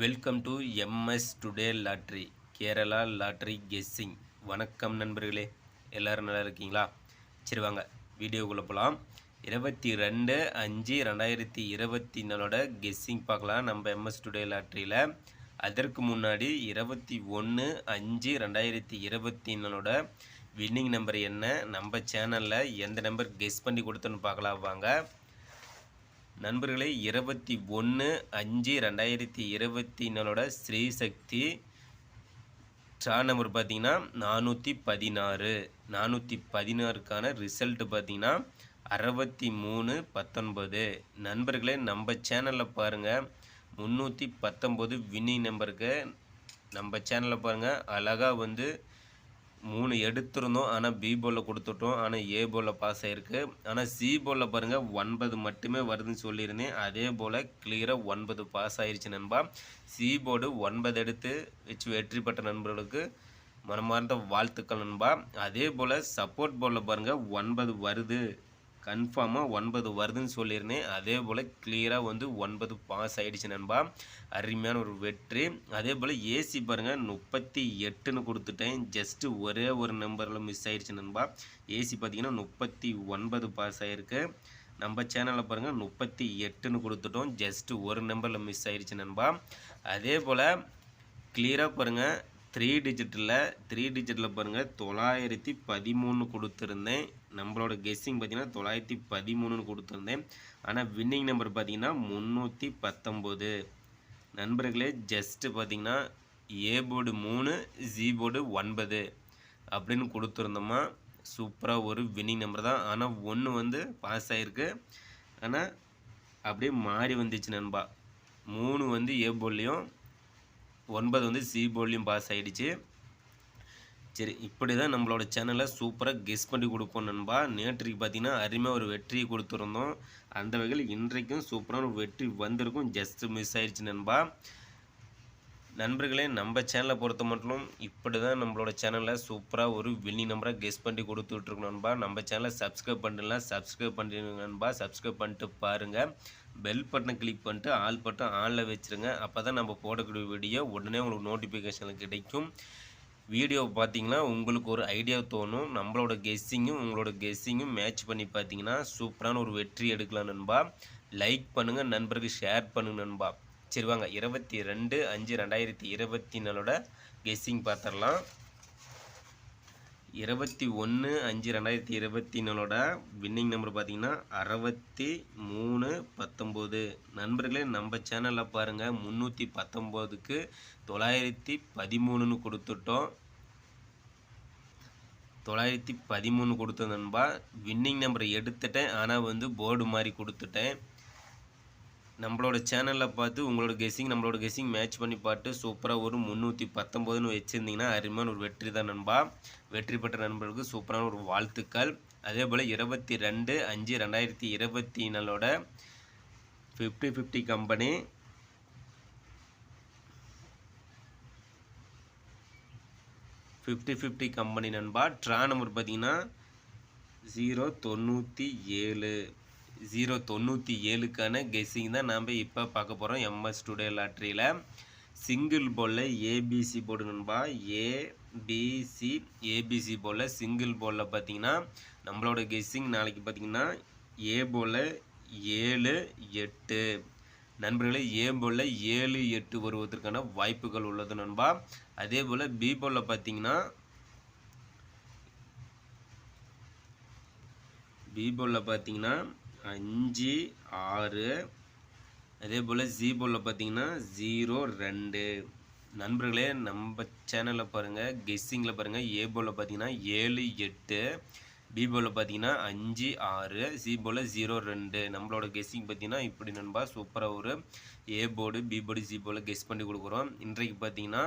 Welcome to MS today lottery Kerala lottery guessing. வணக்கம் நண்பர்களே, எல்லோரும் நல்லா இருக்கீங்களா? சரி வாங்க வீடியோக்குள்ளே போகலாம். 22/5/2024 கெஸ்ஸிங் பார்க்கலாம் நம்ம எம்எஸ் டுடே லாட்ரியில். அதற்கு முன்னாடி 21/5/2024 வின்னிங் நம்பர் என்ன, நம்ம சேனலில் எந்த நம்பர் கெஸ் பண்ணி கொடுத்தோன்னு பார்க்கலாம் வாங்க நண்பர்களே. 21/5/2024 ஸ்ரீசக்தி ட்ரா நம்பர் பார்த்தீங்கன்னா 416. 416க்கான ரிசல்ட்டு பார்த்தீங்கன்னா 6319. நண்பர்களே, நம்ம சேனலில் பாருங்கள் 319 வின்னிங் நம்பருக்கு நம்ம சேனலில் பாருங்கள். அழகாக வந்து 3 எடுத்துருந்தோம், ஆனால் பி போலில் கொடுத்துட்டோம், ஆனால் ஏ போலில் பாஸ் ஆகிருக்கு. ஆனால் சி போலில் பாருங்கள் 9 மட்டுமே வருதுன்னு சொல்லியிருந்தேன். அதே போல் கிளியராக 9 பாஸ் ஆயிடுச்சு நண்பா. சி போர்டு 9 எடுத்து வச்சு வெற்றி பெற்ற நண்பர்களுக்கு மனமார்ந்த வாழ்த்துக்கள் நண்பா. அதே போல் சப்போர்ட் போர்டில் பாருங்கள் 9 வருது, கன்ஃபார்மாக 9 வருதுன்னு சொல்லியிருந்தேன். அதே போல் கிளியராக வந்து 9 பாஸ் ஆகிடுச்சு நண்பா. அருமையான ஒரு வெற்றி. அதே போல் ஏசி பாருங்கள் 38ன்னு கொடுத்துட்டேன். ஜஸ்ட்டு ஒரே ஒரு நம்பரில் மிஸ் ஆகிடுச்சு நண்பா. ஏசி பார்த்திங்கன்னா 39 பாஸ் ஆகிருக்கு. நம்ம சேனலில் பாருங்கள் 38ன்னு கொடுத்துட்டோம். ஜஸ்ட்டு ஒரு நம்பரில் மிஸ் ஆகிடுச்சு நண்பா. அதே போல் கிளியராக பாருங்கள் 3 டிஜிட்டில் பாருங்கள் 913 கொடுத்துருந்தேன். நம்மளோட கெஸ்ஸிங் பார்த்தீங்கன்னா 913ன்னு கொடுத்துருந்தேன். ஆனால் வின்னிங் நம்பர் பார்த்தீங்கன்னா 319. நண்பர்களே, ஜஸ்ட்டு பார்த்தீங்கன்னா ஏ போர்டு 3, ஜி போர்டு 9 அப்படின்னு கொடுத்துருந்தோமா. சூப்பராக ஒரு வின்னிங் நம்பர் தான். ஆனால் 1 வந்து பாஸ் ஆகிருக்கு, ஆனால் அப்படியே மாறி வந்துச்சு நண்பா. 3 வந்து ஏ போர்ட்லேயும் 9 வந்து சி போர்ட்லேயும் பாஸ் ஆகிடுச்சு. சரி, இப்படி தான் நம்மளோட சேனலில் சூப்பராக கெஸ் பண்ணி கொடுப்போம் நண்பா. நேற்றுக்கு பார்த்திங்கன்னா அருமையாக ஒரு வெற்றியை கொடுத்துருந்தோம். அந்த வகையில் இன்றைக்கும் சூப்பரான ஒரு வெற்றி வந்திருக்கும். ஜஸ்ட்டு மிஸ் ஆகிடுச்சு நண்பா. நண்பர்களே, நம்ம சேனலை பொறுத்த மட்டும் இப்படி தான் நம்மளோட சேனலில் சூப்பராக ஒரு வின்னிங் நம்பராக கெஸ் பண்ணி கொடுத்துட்ருக்கோம் நண்பா. நம்ம சேனலை சப்ஸ்கிரைப் பண்ணலாம், சப்ஸ்கிரைப் பண்ணிடுங்க நண்பா. சப்ஸ்கிரைப் பண்ணிட்டு பாருங்கள். பெல் பட்டனை கிளிக் பண்ணிட்டு ஆல் பட்டன் ஆனில் வச்சுருங்க. அப்போ தான் நம்ம போடக்கூடிய வீடியோ உடனே உங்களுக்கு நோட்டிஃபிகேஷனில் கிடைக்கும். வீடியோ பார்த்தீங்கன்னா உங்களுக்கு ஒரு ஐடியா தோணும். நம்மளோட கெஸ்ஸிங்கும் உங்களோட கெஸ்ஸிங்கும் மேட்ச் பண்ணி பார்த்தீங்கன்னா சூப்பரான ஒரு வெற்றி எடுக்கலாம் நண்பா. லைக் பண்ணுங்கள் நண்பருக்கு, ஷேர் பண்ணுங்கள் நண்பா. சரி வாங்க 22/5/2024 கெஸ்ஸிங் பார்த்துடலாம். 21/5/2024 வின்னிங் நம்பர் பார்த்தீங்கன்னா 6319. நண்பர்களே, நம்ம சேனலில் பாருங்கள் 319க்கு 913ன்னு கொடுத்துட்டோம். 913 கொடுத்தது நண்பா. வின்னிங் நம்பரை எடுத்துட்டேன், ஆனால் வந்து போர்டு மாதிரி கொடுத்துட்டேன். நம்மளோட சேனலில் பார்த்து உங்களோட கெஸ்ஸிங் நம்மளோட கெஸ்ஸிங் மேட்ச் பண்ணி பார்த்து சூப்பராக ஒரு 319ன்னு வச்சுருந்தீங்கன்னா அருமையான ஒரு வெற்றி தான் நண்பா. வெற்றி பெற்ற நண்பர்களுக்கு சூப்பரான ஒரு வாழ்த்துக்கள். அதே போல் 22/5/2024 50/50 கம்பெனி 50/50 கம்பெனி நண்பா. ட்ரா நம்பர் பார்த்தீங்கன்னா 097. 097க்கான கெஸ்ஸிங் தான் நாம் இப்போ பார்க்க போகிறோம் எம்எஸ் டுடே லாட்ரியில். சிங்கிள் போலில் ஏபிசி போர்டு நண்பா. ஏபிசி போலில் சிங்கிள் போலில் பார்த்தீங்கன்னா நம்மளோட கெஸ்ஸிங் நாளைக்கு பார்த்தீங்கன்னா ஏ போலில் 7, 8. நண்பர்களே, ஏ போலில் 7, 8 வருவதற்கான வாய்ப்புகள் உள்ளது நண்பா. அதே போல் பி போலில் பார்த்தீங்கன்னா 5, 6. அதே போல் ஜி போலில் பார்த்தீங்கன்னா 0, 2. நண்பர்களே, நம்ம சேனலில் பாருங்கள் கெஸ்ஸிங்கில் பாருங்கள் ஏ போலில் பார்த்தீங்கன்னா 7, 8. பி போலில் பார்த்தீங்கன்னா 5, 6. சி போலில் 0, 2. நம்மளோட கெஸ்ஸிங் பார்த்தீங்கன்னா இப்படி நண்பா. சூப்பராக ஒரு A board, B board, C போர்டில் கெஸ் பண்ணி கொடுக்குறோம். இன்றைக்கு பார்த்தீங்கன்னா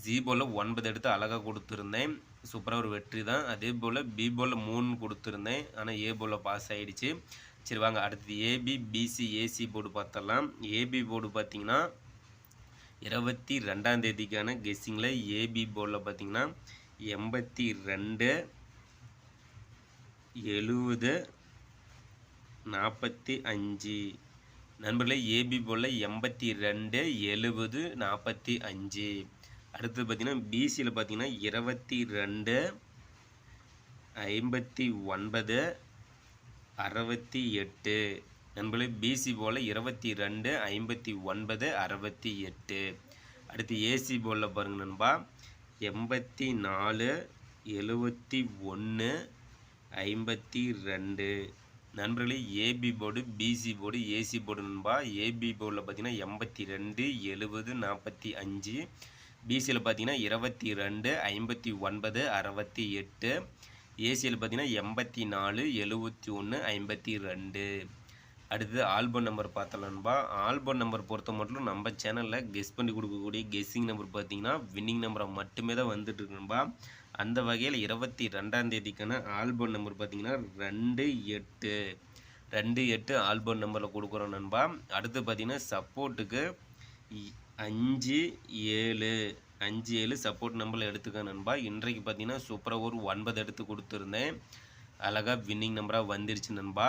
ஜி போலில் 9 எடுத்து அழகாக கொடுத்துருந்தேன். சூப்பராக ஒரு வெற்றி தான். அதே போல் பி போலில் 3 கொடுத்துருந்தேன், ஆனால் ஏ போலில் பாஸ் ஆகிடுச்சு. சரி வாங்க அடுத்தது ஏபி, பிசி, ஏசி போர்டு பார்த்தலாம். ஏபி போர்டு பார்த்தீங்கன்னா 22ஆம் தேதிக்கான கெஸ்ஸிங்கில் ஏபி போர்டில் பார்த்தீங்கன்னா 82, 70, 45. நண்பர்களே ஏபி போர்டில் 82 70 45. அடுத்தது பார்த்தீங்கன்னா பிசியில் பார்த்தீங்கன்னா 22 59 68. நண்பர்களே பிசி போல் 22 59 68. அடுத்து ஏசி போலில் பாருங்கள் நண்பா 84 71 52. நண்பர்களே AB board BC board AC board நண்பா. ஏபி போர்டில் பார்த்தீங்கன்னா 82 70 45. பிசியில் பார்த்தீங்கன்னா 22 59 68. ஏசியில் பார்த்தீங்கன்னா 84 71 52. அடுத்தது ஆல்பம் நம்பர் பார்த்தலாம் நண்பா. ஆல்பம் நம்பர் பொறுத்த மட்டும் நம்ம சேனலில் கெஸ் பண்ணி கொடுக்கக்கூடிய கெஸ்ஸிங் நம்பர் பார்த்தீங்கன்னா வின்னிங் நம்பரை மட்டுமே தான் வந்துட்டு இருக்கு நண்பா. அந்த வகையில் 22ஆம் தேதிக்கான ஆல்பம் நம்பர் பார்த்தீங்கன்னா 28 28 ஆல்பம் நம்பரில் கொடுக்குறோம் நண்பா. அடுத்து பார்த்தீங்கன்னா சப்போர்ட்டுக்கு 57 57 சப்போர்ட் நம்பரில் எடுத்துக்க நண்பா. இன்றைக்கு பார்த்தீங்கன்னா சூப்பராக ஒரு 9 எடுத்து கொடுத்துருந்தேன். அழகாக வின்னிங் நம்பராக வந்துருச்சு நண்பா.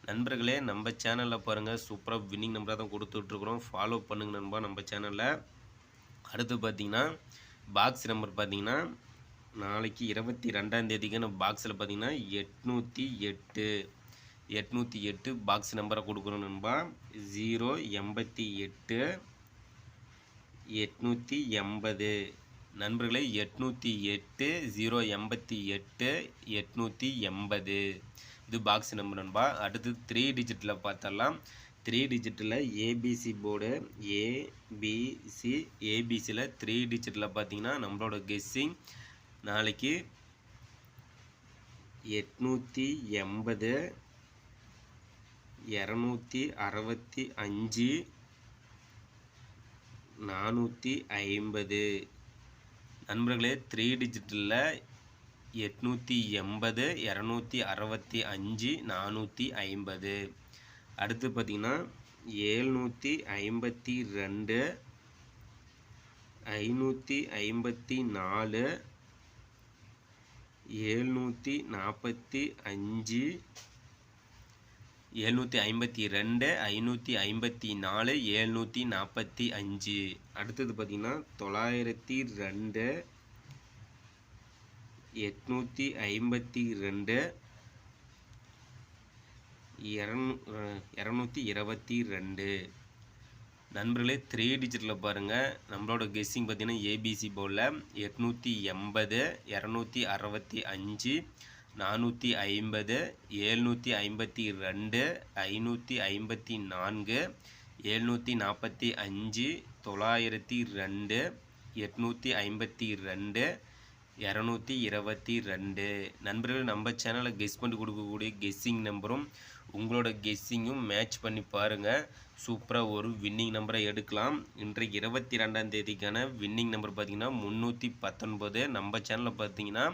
நண்பர்களே நம்ம சேனலில் பாருங்கள் சூப்பராக வின்னிங் நம்பராக தான் கொடுத்துட்ருக்குறோம். ஃபாலோ பண்ணுங்க நண்பா நம்ம சேனலில். அடுத்து பார்த்தீங்கன்னா பாக்ஸ் நம்பர் பார்த்தீங்கன்னா நாளைக்கு 22ஆம் தேதிக்கான பாக்ஸில் பார்த்தீங்கன்னா 808 808 பாக்ஸ் நம்பரை கொடுக்குறோம் நண்பா. 088 880. நண்பர்களே 808 088 880 இது பாக்ஸ் நம்பர் நண்பா. அடுத்து 3 டிஜிட்டில் பார்த்தரலாம். 3 டிஜிட்டில் ஏபிசி போர்டு ஏபிசியில் 3 டிஜிட்டில் பார்த்தீங்கன்னா நம்மளோட கெஸ்ஸிங் நாளைக்கு 880 265 450. நண்பர்களே 3 டிஜிட்டில் 880 265 450. அடுத்து பார்த்தீங்கன்னா 752 554 745 752 554 745. அடுத்தது பார்த்தீங்கன்னா 902 852 222. நண்பர்களே 3 டிஜிட்டில் பாருங்கள் நம்மளோட கெஸ்ஸிங் பார்த்தீங்கன்னா ஏபிசி போர்டில் 880 265 450 752 554 745 902 852 222. நண்பர்கள் நம்ம சேனலில் கெஸ் பண்ணி கொடுக்கக்கூடிய கெஸ்ஸிங் நம்பரும் உங்களோட கெஸ்ஸிங்கும் மேட்ச் பண்ணி பாருங்கள். சூப்பராக ஒரு வின்னிங் நம்பரை எடுக்கலாம். இன்றைக்கு 22ஆம் தேதிக்கான வின்னிங் நம்பர் பார்த்திங்கன்னா 319. நம்ம சேனலில் பார்த்தீங்கன்னா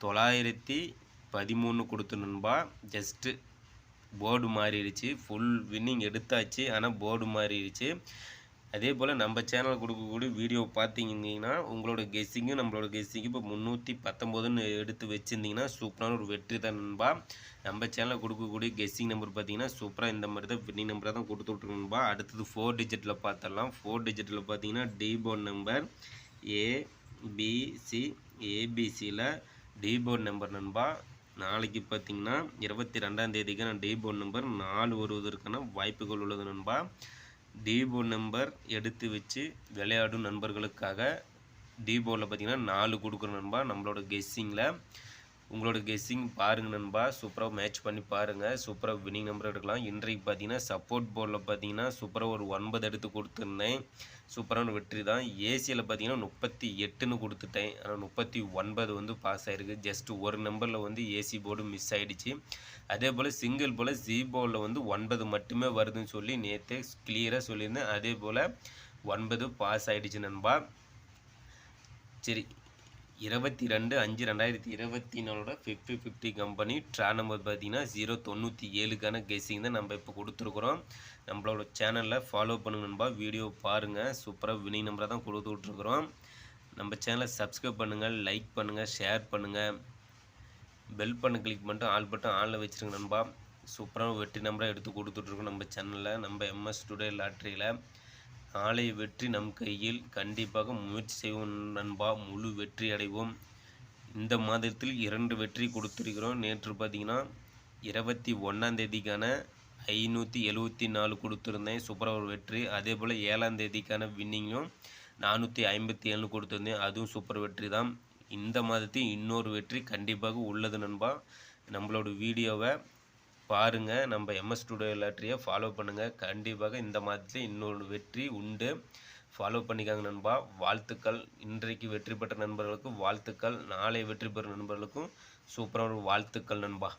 913 கொடுத்து நண்பா. ஜஸ்ட்டு போர்டு மாறிடுச்சு. ஃபுல் வின்னிங் எடுத்தாச்சு, ஆனால் போர்டு மாறிடுச்சு. அதே போல் நம்ம சேனலில் கொடுக்கக்கூடிய வீடியோ பார்த்தீங்கன்னா உங்களோட கெஸ்ஸிங்கும் நம்மளோட கெஸ்ஸிங்கும் இப்போ 319ன்னு எடுத்து வச்சுருந்தீங்கன்னா சூப்பரான ஒரு வெற்றி தான் நண்பா. நம்ம சேனலில் கொடுக்கக்கூடிய கெஸ்ஸிங் நம்பர் பார்த்தீங்கன்னா சூப்பராக இந்த மாதிரி தான் வின்னிங் நம்பராக தான் கொடுத்துட்ருக்கு நண்பா. அடுத்தது 4 டிஜிட்டில் பார்த்துடலாம். 4 டிஜிட்டில் பார்த்தீங்கன்னா டிபோர்ட் நம்பர் ஏபிசி ஏபிசியில் டிபோர்ட் நம்பர் நண்பா. நாளைக்கு பார்த்தீங்கன்னா 22ஆம் தேதிக்கான டிபோர்ட் நம்பர் 4 வருவதற்கான வாய்ப்புகள் உள்ளது நண்பா. டிபோர்ட் நம்பர் எடுத்து வச்சு விளையாடும் நண்பர்களுக்காக டிபோர்டில் பார்த்தீங்கன்னா 4 கொடுக்குறோம் நண்பா. நம்மளோட கெஸ்ஸிங்கில் உங்களோட கெஸ்ஸிங் பாருங்கள் நண்பா. சூப்பராக மேட்ச் பண்ணி பாருங்கள். சூப்பராக வின்னிங் நம்பர் எடுக்கலாம். இன்றைக்கு பார்த்தீங்கன்னா சப்போர்ட் போர்டில் பார்த்தீங்கன்னா சூப்பராக ஒரு 9 எடுத்து கொடுத்துருந்தேன். சூப்பரான வெற்றி தான். ஏசியில் பார்த்தீங்கன்னா 38ன்னு கொடுத்துட்டேன். ஆனால் 39 வந்து பாஸ் ஆகிருக்கு. ஜஸ்ட் ஒரு நம்பரில் வந்து ஏசி போர்டு மிஸ் ஆகிடுச்சு. அதே போல் சிங்கிள் போல் ஜி போர்டில் வந்து 9 மட்டுமே வருதுன்னு சொல்லி நேற்று கிளியராக சொல்லியிருந்தேன். அதே போல் 9 பாஸ் ஆகிடுச்சு நண்பா. சரி, 22/5/2024 50/50 கம்பெனி ட்ரா நம்பர் பார்த்தீங்கன்னா 097க்கான கெஸ்ஸிங் தான் நம்ம இப்போ கொடுத்துருக்குறோம். நம்மளோட சேனலில் ஃபாலோ பண்ணுங்க நண்பா. வீடியோ பாருங்கள். சூப்பராக வின்னிங் நம்பரை தான் கொடுத்து விட்ருக்குறோம். நம்ம சேனலை சப்ஸ்கிரைப் பண்ணுங்கள், லைக் பண்ணுங்கள், ஷேர் பண்ணுங்கள், பெல் பண்ண கிளிக் பண்ணிட்டு ஆல் பட்டன் ஆனில் வச்சுருங்க நண்பா. சூப்பரான வெற்றி நம்பராக எடுத்து கொடுத்துட்ருக்கோம் நம்ம சேனலில். நம்ம எம்எஸ் டுடே லாட்ரியில் நாளை வெற்றி நம் கையில். கண்டிப்பாக முயற்சி செய்வோம் நண்பா, முழு வெற்றி அடைவோம். இந்த மாதத்தில் 2 வெற்றி கொடுத்துருக்கிறோம். நேற்று பார்த்தீங்கன்னா 21ஆம் தேதிக்கான 574 கொடுத்துருந்தேன், சூப்பராக ஒரு வெற்றி. அதே போல் 7ஆம் தேதிக்கான வின்னிங்கும் 457 கொடுத்துருந்தேன், அதுவும் சூப்பர் வெற்றி தான். இந்த மாதத்தில் இன்னொரு வெற்றி கண்டிப்பாக உள்ளது நண்பா. நம்மளோட வீடியோவை பாருங்கள், நம்ம எம்எஸ் டுடே லாட்ரியை ஃபாலோ பண்ணுங்கள். கண்டிப்பாக இந்த மாதத்தில் இன்னொரு வெற்றி உண்டு. ஃபாலோ பண்ணிக்காங்க நண்பா. வாழ்த்துக்கள். இன்றைக்கு வெற்றி பெற்ற நண்பர்களுக்கும் வாழ்த்துக்கள். நாளை வெற்றி பெறும் நண்பர்களுக்கும் சூப்பரான வாழ்த்துக்கள் நண்பா.